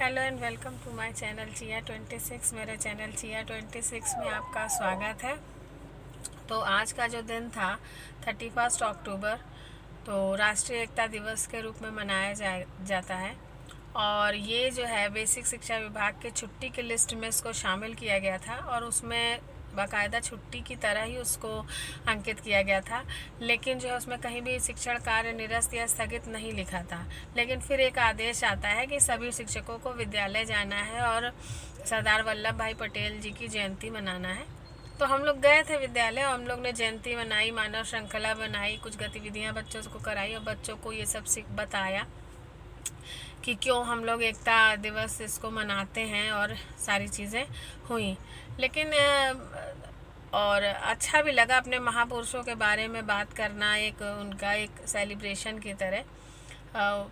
Hello and welcome to my channel चिया 26। मेरे channel चिया 26 में आपका स्वागत है। तो आज का जो दिन था 31 अक्टूबर, तो राष्ट्रीय एकता दिवस के रूप में मनाया जाता है। और ये जो है बेसिक शिक्षा विभाग के छुट्टी की लिस्ट में इसको शामिल किया गया था और उसमें बाकायदा छुट्टी की तरह ही उसको अंकित किया गया था। लेकिन जो है उसमें कहीं भी शिक्षण कार्य निरस्त या स्थगित नहीं लिखा था। लेकिन फिर एक आदेश आता है कि सभी शिक्षकों को विद्यालय जाना है और सरदार वल्लभ भाई पटेल जी की जयंती मनाना है। तो हम लोग गए थे विद्यालय और हम लोग ने जयंती मनाई, मानव श्रृंखला बनाई, कुछ गतिविधियां बच्चों को कराई और बच्चों को ये सब बताया कि क्यों हम लोग एकता दिवस इसको मनाते हैं और सारी चीज़ें हुई। लेकिन और अच्छा भी लगा अपने महापुरुषों के बारे में बात करना, एक उनका एक सेलिब्रेशन की तरह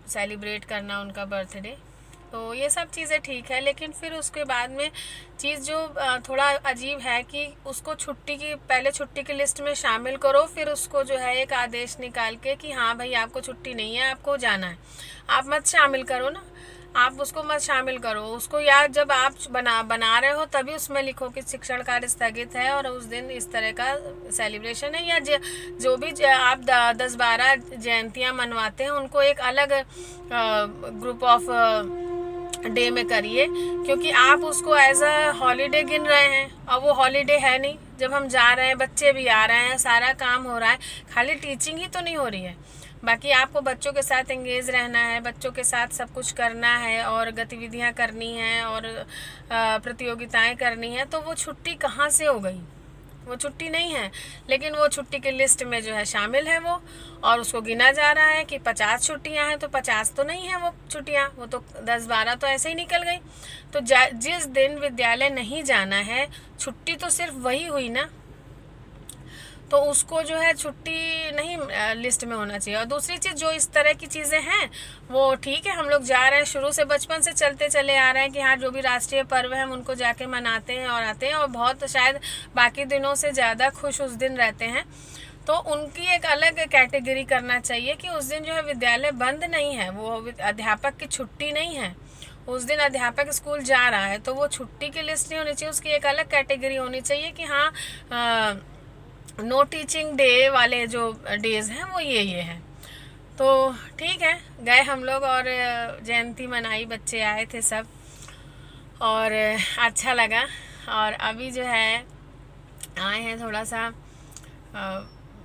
सेलिब्रेट करना उनका बर्थडे। तो ये सब चीज़ें ठीक है, लेकिन फिर उसके बाद में चीज़ जो थोड़ा अजीब है कि उसको पहले छुट्टी की लिस्ट में शामिल करो, फिर उसको जो है एक आदेश निकाल के कि हाँ भाई आपको छुट्टी नहीं है, आपको जाना है। आप मत शामिल करो ना, आप उसको मत शामिल करो उसको, या जब आप बना रहे हो तभी उसमें लिखो कि शिक्षण कार्य स्थगित है और उस दिन इस तरह का सेलिब्रेशन है। या जो भी आप 10-12 जयंतियाँ मनवाते हैं उनको एक अलग ग्रुप ऑफ डे में करिए, क्योंकि आप उसको एज अ हॉलीडे गिन रहे हैं और वो हॉलीडे है नहीं। जब हम जा रहे हैं, बच्चे भी आ रहे हैं, सारा काम हो रहा है, खाली टीचिंग ही तो नहीं हो रही है, बाकी आपको बच्चों के साथ एंगेज रहना है, बच्चों के साथ सब कुछ करना है और गतिविधियां करनी हैं और प्रतियोगिताएं करनी है। तो वो छुट्टी कहाँ से हो गई? वो छुट्टी नहीं है, लेकिन वो छुट्टी की लिस्ट में जो है शामिल है वो, और उसको गिना जा रहा है कि 50 छुट्टियां हैं। तो 50 तो नहीं है वो छुट्टियां, वो तो 10-12 तो ऐसे ही निकल गई। तो जिस दिन विद्यालय नहीं जाना है, छुट्टी तो सिर्फ वही हुई ना, तो उसको जो है छुट्टी नहीं लिस्ट में होना चाहिए। और दूसरी चीज़, जो इस तरह की चीज़ें हैं वो ठीक है, हम लोग जा रहे हैं, शुरू से बचपन से चलते चले आ रहे हैं कि हाँ जो भी राष्ट्रीय पर्व है हम उनको जाके मनाते हैं और आते हैं, और बहुत शायद बाकी दिनों से ज़्यादा खुश उस दिन रहते हैं। तो उनकी एक अलग कैटेगरी करना चाहिए कि उस दिन जो है विद्यालय बंद नहीं है, वो अध्यापक की छुट्टी नहीं है, उस दिन अध्यापक स्कूल जा रहा है, तो वो छुट्टी की लिस्ट नहीं होनी चाहिए, उसकी एक अलग कैटेगरी होनी चाहिए कि हाँ नो टीचिंग डे वाले जो डेज हैं वो ये हैं। तो ठीक है, गए हम लोग और जयंती मनाई, बच्चे आए थे सब और अच्छा लगा। और अभी जो है आए हैं, थोड़ा सा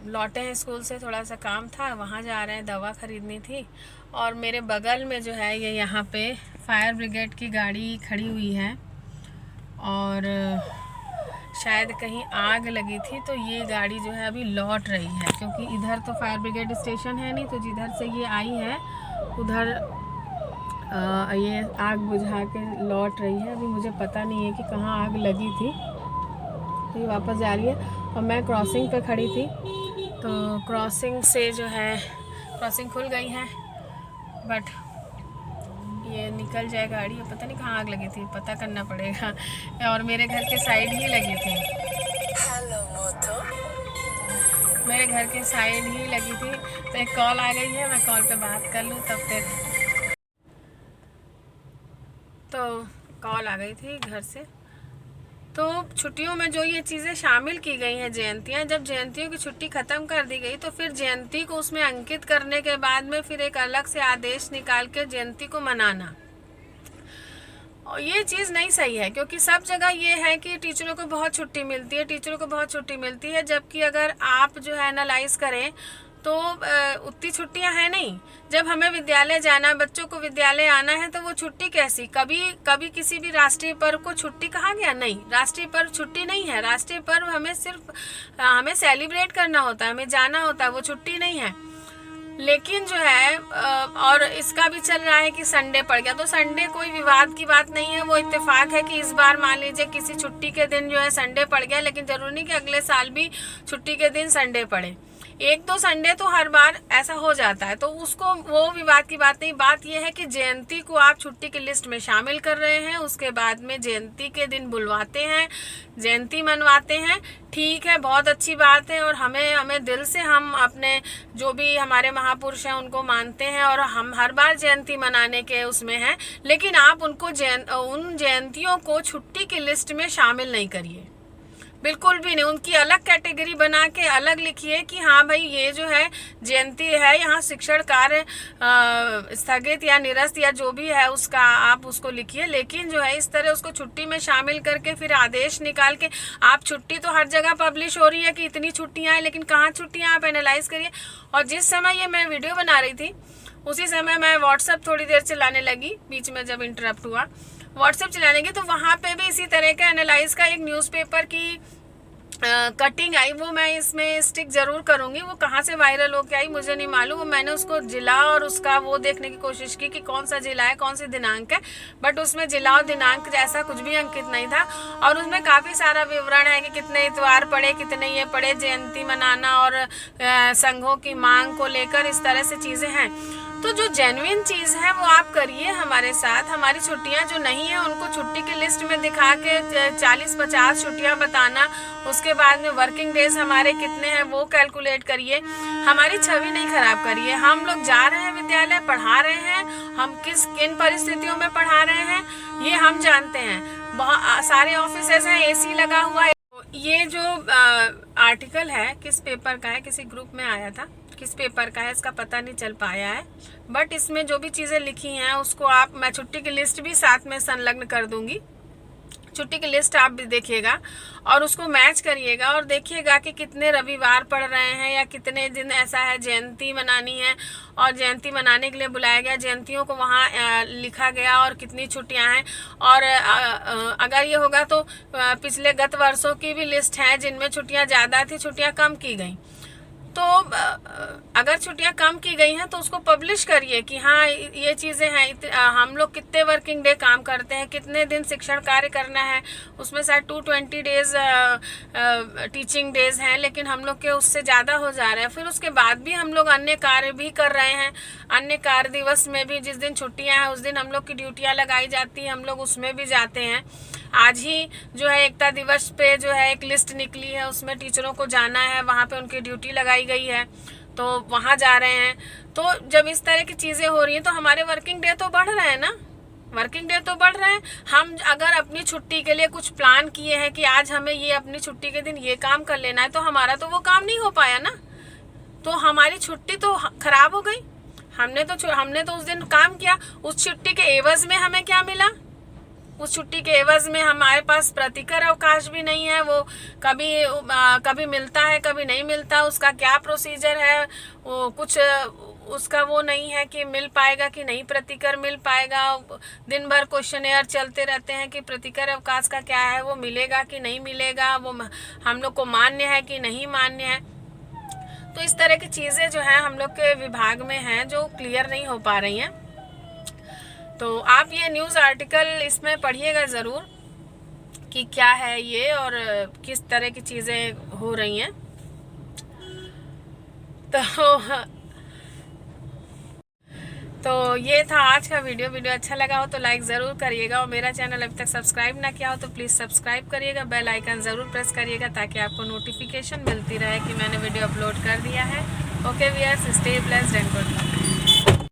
लौटे हैं स्कूल से, थोड़ा सा काम था, वहाँ जा रहे हैं, दवा ख़रीदनी थी। और मेरे बगल में जो है ये यहाँ पे फायर ब्रिगेड की गाड़ी खड़ी हुई है और शायद कहीं आग लगी थी, तो ये गाड़ी जो है अभी लौट रही है, क्योंकि इधर तो फायर ब्रिगेड स्टेशन है नहीं, तो जिधर से ये आई है उधर ये आग बुझा के लौट रही है। अभी मुझे पता नहीं है कि कहाँ आग लगी थी, तो ये वापस जा रही है। और मैं क्रॉसिंग पे खड़ी थी, तो क्रॉसिंग से जो है क्रॉसिंग खुल गई है, बट ये निकल जाए गाड़ी, पता नहीं कहाँ आग लगी थी, पता करना पड़ेगा। और मेरे घर के साइड ही लगी थी, मेरे घर के साइड ही लगी थी। तो एक कॉल आ गई है, मैं कॉल पे बात कर लूँ तब तक। तो कॉल आ गई थी घर से। तो छुट्टियों में जो ये चीज़ें शामिल की गई हैं, जयंतियाँ, जब जयंतियों की छुट्टी ख़त्म कर दी गई, तो फिर जयंती को उसमें अंकित करने के बाद में फिर एक अलग से आदेश निकाल के जयंती को मनाना, और ये चीज़ नहीं सही है। क्योंकि सब जगह ये है कि टीचरों को बहुत छुट्टी मिलती है, टीचरों को बहुत छुट्टी मिलती है, जबकि अगर आप जो है एनालाइज करें तो उतनी छुट्टियां हैं नहीं। जब हमें विद्यालय जाना, बच्चों को विद्यालय आना है, तो वो छुट्टी कैसी? कभी किसी भी राष्ट्रीय पर्व को छुट्टी कहा गया? नहीं, राष्ट्रीय पर्व छुट्टी नहीं है। राष्ट्रीय पर्व हमें सिर्फ हमें सेलिब्रेट करना होता है, हमें जाना होता है, वो छुट्टी नहीं है। लेकिन जो है और इसका भी चल रहा है कि संडे पड़ गया, तो संडे कोई विवाद की बात नहीं है, वो इत्तेफाक है कि इस बार मान लीजिए किसी छुट्टी के दिन जो है संडे पड़ गया, लेकिन जरूरी नहीं कि अगले साल भी छुट्टी के दिन संडे पड़े। एक दो संडे तो हर बार ऐसा हो जाता है, तो उसको वो विवाद की बात नहीं। बात यह है कि जयंती को आप छुट्टी की लिस्ट में शामिल कर रहे हैं, उसके बाद में जयंती के दिन बुलवाते हैं, जयंती मनवाते हैं। ठीक है, बहुत अच्छी बात है, और हमें दिल से हम अपने जो भी हमारे महापुरुष हैं उनको मानते हैं, और हम हर बार जयंती मनाने के उसमें हैं। लेकिन आप उनको उन जयंतियों को छुट्टी की लिस्ट में शामिल नहीं करिए, बिल्कुल भी नहीं। उनकी अलग कैटेगरी बना के अलग लिखिए कि हाँ भाई ये जो है जयंती है, यहाँ शिक्षण कार्य स्थगित या निरस्त या जो भी है उसका आप उसको लिखिए। लेकिन जो है इस तरह उसको छुट्टी में शामिल करके फिर आदेश निकाल के आप, छुट्टी तो हर जगह पब्लिश हो रही है कि इतनी छुट्टियाँ हैं, लेकिन कहाँ छुट्टियाँ, आप एनालाइज करिए। और जिस समय ये मैं वीडियो बना रही थी उसी समय मैं व्हाट्सएप थोड़ी देर चलाने लगी, बीच में जब इंटरप्ट हुआ व्हाट्सएप चलाने की, तो वहाँ पे भी इसी तरह का एनालाइज का एक न्यूज़पेपर की कटिंग आई। वो मैं इसमें स्टिक जरूर करूंगी, वो कहाँ से वायरल होके आई मुझे नहीं मालूम। वो मैंने उसको जिला और उसका वो देखने की कोशिश की कि कौन सा जिला है, कौन सी दिनांक है, बट उसमें जिला और दिनांक जैसा कुछ भी अंकित नहीं था। और उसमें काफ़ी सारा विवरण है कि कितने इतवार पड़े, कितने ये पड़े, जयंती मनाना और संघों की मांग को लेकर इस तरह से चीज़ें हैं। तो जो जेन्युइन चीज़ है वो आप करिए हमारे साथ। हमारी छुट्टियां जो नहीं है उनको छुट्टी की लिस्ट में दिखा के 40-50 छुट्टियां बताना, उसके बाद में वर्किंग डेज हमारे कितने हैं वो कैलकुलेट करिए। हमारी छवि नहीं खराब करिए। हम लोग जा रहे हैं विद्यालय, पढ़ा रहे हैं, हम किन परिस्थितियों में पढ़ा रहे हैं ये हम जानते हैं। बहुत सारे ऑफिसेज हैं, AC लगा हुआ है। ये जो आर्टिकल है किस पेपर का है, किसी ग्रुप में आया था, किस पेपर का है इसका पता नहीं चल पाया है, बट इसमें जो भी चीज़ें लिखी हैं उसको आप, मैं छुट्टी की लिस्ट भी साथ में संलग्न कर दूंगी। छुट्टी की लिस्ट आप भी देखिएगा और उसको मैच करिएगा और देखिएगा कि कितने रविवार पड़ रहे हैं या कितने दिन ऐसा है जयंती मनानी है और जयंती मनाने के लिए बुलाया गया, जयंतियों को वहाँ लिखा गया और कितनी छुट्टियां हैं। और अगर ये होगा तो पिछले गत वर्षों की भी लिस्ट है जिनमें छुट्टियां ज़्यादा थी, छुट्टियां कम की गई। तो अगर छुट्टियां कम की गई हैं तो उसको पब्लिश करिए कि हाँ ये चीज़ें हैं, हम लोग कितने वर्किंग डे काम करते हैं, कितने दिन शिक्षण कार्य करना है। उसमें शायद 220 डेज टीचिंग डेज हैं, लेकिन हम लोग के उससे ज़्यादा हो जा रहे हैं। फिर उसके बाद भी हम लोग अन्य कार्य भी कर रहे हैं। अन्य कार्य दिवस में भी जिस दिन छुट्टियाँ हैं उस दिन हम लोग की ड्यूटियाँ लगाई जाती हैं, हम लोग उसमें भी जाते हैं। आज ही जो है एकता दिवस पे जो है एक लिस्ट निकली है, उसमें टीचरों को जाना है, वहाँ पे उनकी ड्यूटी लगाई गई है, तो वहाँ जा रहे हैं। तो जब इस तरह की चीज़ें हो रही हैं तो हमारे वर्किंग डे तो बढ़ रहे हैं ना, वर्किंग डे तो बढ़ रहे हैं। हम अगर अपनी छुट्टी के लिए कुछ प्लान किए हैं कि आज हमें ये अपनी छुट्टी के दिन ये काम कर लेना है, तो हमारा तो वो काम नहीं हो पाया ना, तो हमारी छुट्टी तो खराब हो गई। हमने तो उस दिन काम किया, उस छुट्टी के एवज में हमें क्या मिला? उस छुट्टी के एवज में हमारे पास प्रतिकर अवकाश भी नहीं है, वो कभी मिलता है कभी नहीं मिलता, उसका क्या प्रोसीजर है, वो कुछ उसका वो नहीं है कि मिल पाएगा कि नहीं प्रतिकर मिल पाएगा। दिन भर क्वेश्चनेयर चलते रहते हैं कि प्रतिकर अवकाश का क्या है, वो मिलेगा कि नहीं मिलेगा, वो हम लोग को मान्य है कि नहीं मान्य है। तो इस तरह की चीज़ें जो है हम लोग के विभाग में हैं जो क्लियर नहीं हो पा रही हैं। तो आप ये न्यूज़ आर्टिकल इसमें पढ़िएगा ज़रूर कि क्या है ये और किस तरह की चीज़ें हो रही हैं। तो ये था आज का वीडियो अच्छा लगा हो तो लाइक ज़रूर करिएगा, और मेरा चैनल अभी तक सब्सक्राइब ना किया हो तो प्लीज़ सब्सक्राइब करिएगा, बेल आइकन ज़रूर प्रेस करिएगा ताकि आपको नोटिफिकेशन मिलती रहे कि मैंने वीडियो अपलोड कर दिया है। Okay viewers, stay blessed and good luck.